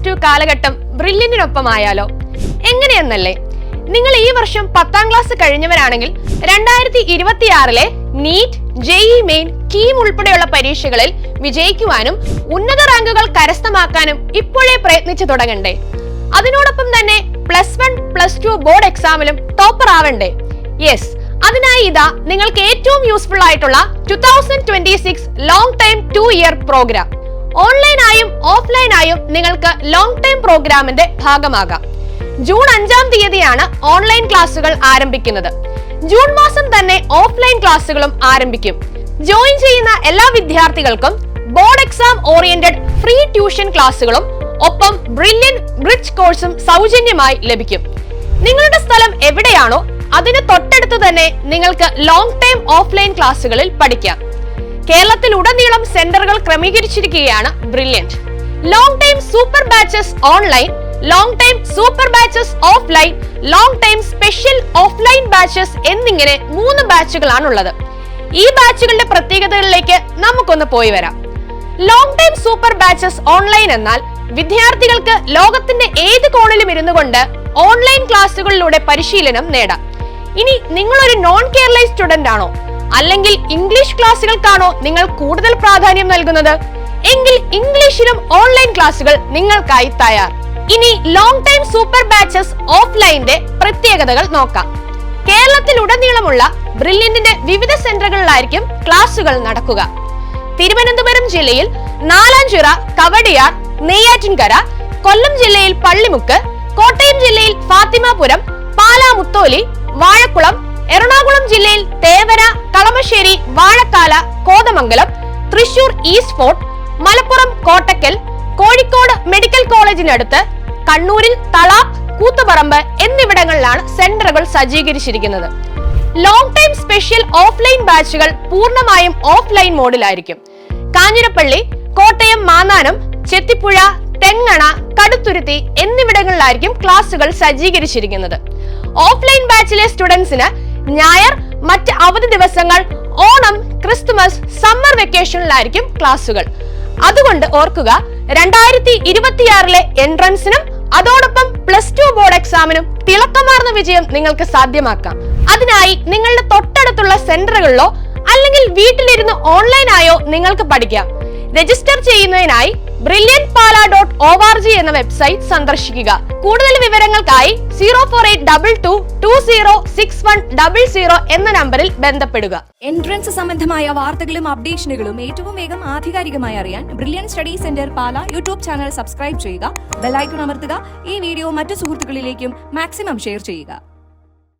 2 കാലഘട്ടം ബ്രില്യന്റിനൊപ്പമായാലോ? എങ്ങനെയെന്നല്ലേ? നിങ്ങൾ ഈ വർഷം 10ാം ക്ലാസ് കഴിഞ്ഞവരാണെങ്കിൽ 2026 നീറ്റ്, JEE മെയിൻ, കീം ഉൾപ്പെടെയുള്ള പരീക്ഷകളിൽ വിജയിക്കുവാനും ഉന്നത റാങ്കുകൾ കരസ്ഥമാക്കാനും ഇപ്പോഴേ പ്രയത്നിച്ചു തുടങ്ങണ്ടേ? അതിനോടൊപ്പം തന്നെ +1, +2 ബോർഡ് എക്സാമിലും ടോപ്പർ ആവണ്ടേ? യെസ്, അതിനായി ഇതാ നിങ്ങൾക്ക് ഏറ്റവും യൂസ്ഫുൾ ആയിട്ടുള്ള 2026 ലോങ് ടൈം 2 ഇയർ പ്രോഗ്രാം. ഓൺലൈനായും ഓഫ്ലൈനായും നിങ്ങൾക്ക് ലോങ് ടൈം പ്രോഗ്രാമിന്റെ ഭാഗമാകാം. ജൂൺ 5ാം തീയതിയാണ് ഓൺലൈൻ ക്ലാസുകൾ ആരംഭിക്കുന്നത്. ജൂൺ മാസം തന്നെ ഓഫ്ലൈൻ ക്ലാസുകളും ആരംഭിക്കും. ജോയിൻ ചെയ്യുന്ന എല്ലാ വിദ്യാർത്ഥികൾക്കും board exam oriented free tuition ക്ലാസുകളും ഒപ്പം ബ്രില്യന്റ് ബ്രിഡ്ജ് കോഴ്സും സൗജന്യമായി ലഭിക്കും. നിങ്ങളുടെ സ്ഥലം എവിടെയാണോ അതിന് തൊട്ടടുത്ത് തന്നെ നിങ്ങൾക്ക് ലോങ് ടൈം ഓഫ്ലൈൻ ക്ലാസുകളിൽ പഠിക്കാം. കേരളത്തിൽ ഉടനീളം സെന്ററുകൾ ക്രമീകരിച്ചിരിക്കുകയാണ് Brilliant. Long time super batches online, long time super batches offline, long time special offline batches എന്നിങ്ങനെ 3 ബാച്ചുകളാണുള്ളത്. ഈ ബാച്ചുകളുടെ പ്രത്യേകതകളിലേക്ക് നമുക്കൊന്ന് പോയി വരാം. Long time super batches online എന്നാൽ വിദ്യാർത്ഥികൾക്ക് ലോകത്തിന്റെ ഏത് കോണിലും ഇരുന്നു കൊണ്ട് ഓൺലൈൻ ക്ലാസുകളിലൂടെ പരിശീലനം നേടാം. ഇനി നിങ്ങളൊരു നോൺ കേരളൈസ് സ്റ്റുഡന്റ് ആണോ, അല്ലെങ്കിൽ ഇംഗ്ലീഷ് ക്ലാസുകൾക്കാണോ നിങ്ങൾ കൂടുതൽ പ്രാധാന്യം നൽകുന്നത്? എങ്കിൽ ഇംഗ്ലീഷിലും ഓൺലൈൻ ക്ലാസുകൾ നിങ്ങൾക്കായി തയ്യാർ. ഇനി ലോങ് ടൈം സൂപ്പർ ബാച്ചസ് ഓഫ്ലൈന്റെ പ്രത്യേകതകൾ നോക്കാം. കേരളത്തിൽ ഉടനീളമുള്ള ബ്രില്യന്റിന്റെ വിവിധ സെന്ററുകളിലായിരിക്കും ക്ലാസുകൾ നടക്കുക. തിരുവനന്തപുരം ജില്ലയിൽ നാലാഞ്ചിറ, കവടിയാർ, നെയ്യാറ്റിൻകര, കൊല്ലം ജില്ലയിൽ പള്ളിമുക്ക്, കോട്ടയം ജില്ലയിൽ ഫാത്തിമാപുരം, പാലാ മുത്തോലി, വാഴക്കുളം, എറണാകുളം ജില്ലയിൽ Thevara, Kalamassery, Vazhakkala, Kothamangalam, Thrissur east fort, Malappuram Kottakkal, Kozhikode medical കോളേജിനടുത്ത്, കണ്ണൂരിൽ തളാപ്പ്, കൂത്തുപറമ്പ് എന്നിവിടങ്ങളിലാണ് സെന്ററുകൾ സജ്ജീകരിച്ചിരിക്കുന്നത്. ലോങ് ടൈം സ്പെഷ്യൽ ഓഫ്ലൈൻ ബാച്ചുകൾ പൂർണ്ണമായും ഓഫ്ലൈൻ മോഡിലായിരിക്കും. കാഞ്ഞിരപ്പള്ളി, കോട്ടയം മാന്നാനം, ചെത്തിപ്പുഴ, തെങ്ങണ, കടുത്തുരുത്തി എന്നിവിടങ്ങളിലായിരിക്കും ക്ലാസുകൾ സജ്ജീകരിച്ചിരിക്കുന്നത്. ഓഫ്ലൈൻ ബാച്ചിലെ സ്റ്റുഡൻസിന് ഞായർ, മറ്റ് അവധി ദിവസങ്ങൾ, ഓണം, ക്രിസ്തുമസ്, സമ്മർ വെക്കേഷനിലായിരിക്കും ക്ലാസുകൾ. അതുകൊണ്ട് ഓർക്കുക, 2026 എൻട്രൻസിനും അതോടൊപ്പം +2 ബോർഡ് എക്സാമിനും തിളക്കമാർന്ന വിജയം നിങ്ങൾക്ക് സാധ്യമാക്കാം. അതിനായി നിങ്ങളുടെ തൊട്ടടുത്തുള്ള സെന്ററുകളിലോ അല്ലെങ്കിൽ വീട്ടിലിരുന്ന് ഓൺലൈനായോ നിങ്ങൾക്ക് പഠിക്കാം. രജിസ്റ്റർ ചെയ്യുന്നതിനായി brilliantpala.org എന്ന വെബ്സൈറ്റ് സന്ദർശിക്കുക. കൂടുതൽ വിവരങ്ങൾക്കായി 04822206100 എന്ന നമ്പറിൽ ബന്ധപ്പെടുക. എൻട്രൻസ് സംബന്ധമായ വാർത്തകളും അപ്ഡേഷനുകളും ഏറ്റവും വേഗം ആധികാരികമായി അറിയാൻ ബ്രില്യന്റ് സ്റ്റഡി സെന്റർ പാല യൂട്യൂബ് ചാനൽ സബ്സ്ക്രൈബ് ചെയ്യുക. ബെൽ ഐക്കൺ അമർത്തുക. ഈ വീഡിയോ മറ്റു സുഹൃത്തുക്കളിലേക്കും മാക്സിമം ഷെയർ ചെയ്യുക.